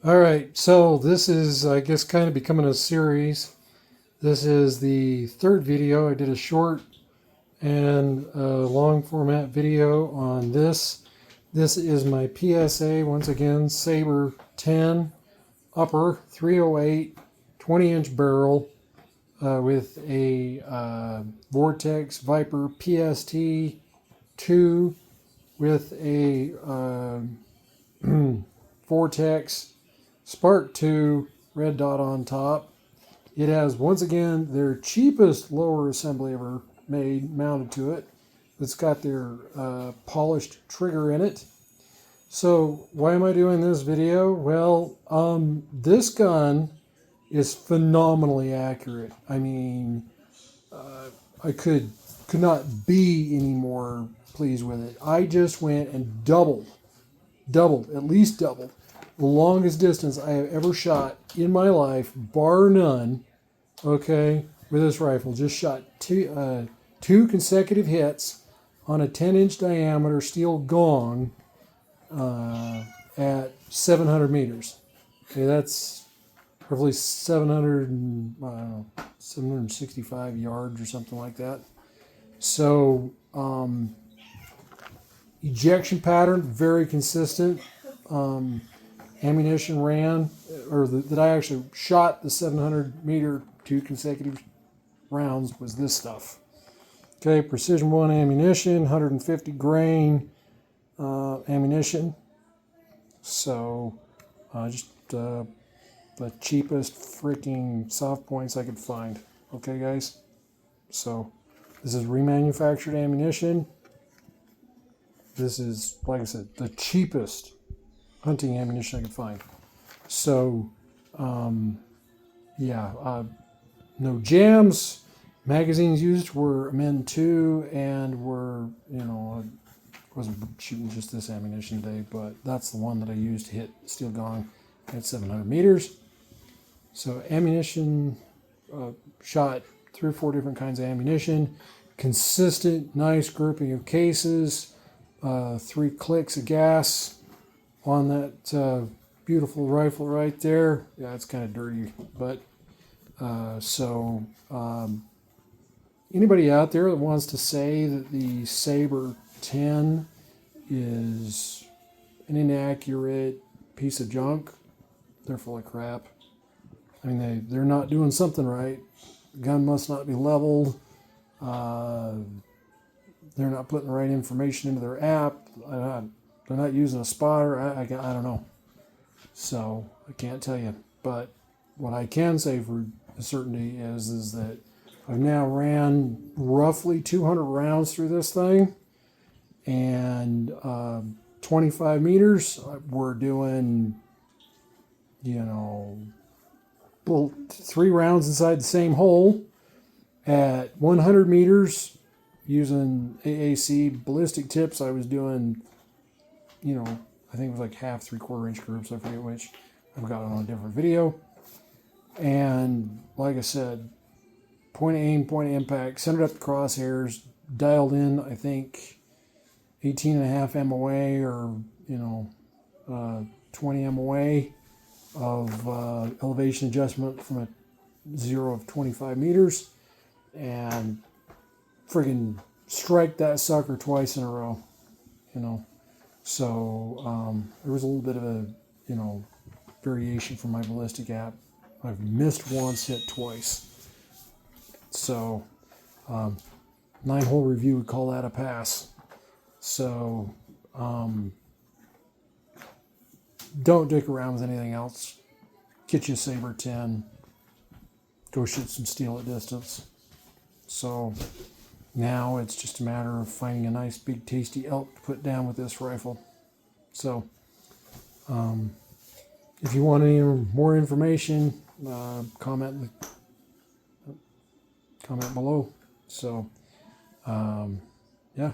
All right, so this is, I guess, kind of becoming a series. This is the third video. I did a short and a long format video on this. This is my PSA, once again, Saber 10 upper 308 20-inch barrel with a Vortex Viper PST 2 with a Vortex Spark 2 red dot on top. It has, once again, their cheapest lower assembly ever made mounted to it. It's got their polished trigger in it. So why am I doing this video? Well, this gun is phenomenally accurate. I mean, I could not be any more pleased with it. I just went and at least doubled the longest distance I have ever shot in my life, bar none. Okay, with this rifle, just shot two consecutive hits on a 10-inch diameter steel gong at 700 meters. Okay, that's roughly 765 yards or something like that. So ejection pattern very consistent. Ammunition ran, that I actually shot the 700 meter 2 consecutive rounds was this stuff. Okay, precision 1 ammunition, 150 grain ammunition. So just the cheapest freaking soft points I could find. Okay, guys. So this is remanufactured ammunition. This is, like I said, the cheapest hunting ammunition I could find. So, no jams. Magazines used were Men 2 and were, I wasn't shooting just this ammunition today, but that's the one that I used to hit steel gong at 700 meters. So ammunition, shot 3 or 4 different kinds of ammunition, consistent, nice grouping of cases, 3 clicks of gas on that beautiful rifle right there. Yeah, it's kind of dirty, but anybody out there that wants to say that the Saber 10 is an inaccurate piece of junk, they're full of crap. I mean, they're not doing something right. The gun must not be leveled. They're not putting the right information into their app. They're not using a spotter. I don't know. So I can't tell you. But what I can say for certainty is that I've now ran roughly 200 rounds through this thing, and 25 meters. We're doing, 3 rounds inside the same hole. At 100 meters, using AAC ballistic tips, I was doing, I think it was like half, 3/4 inch groups. I forget which. I've got it on a different video. And like I said, point of aim, point of impact, centered up the crosshairs, dialed in, I think, 18.5 MOA or, 20 MOA of elevation adjustment from a 0 of 25 meters. And friggin' strike that sucker twice in a row, So there was a little bit of a, variation from my ballistic app. I've missed once, hit twice. So 9-hole review would call that a pass. So don't dick around with anything else. Get you a Saber 10. Go shoot some steel at distance. So now it's just a matter of finding a nice big tasty elk to put down with this rifle. So if you want any more information, comment below. So yeah.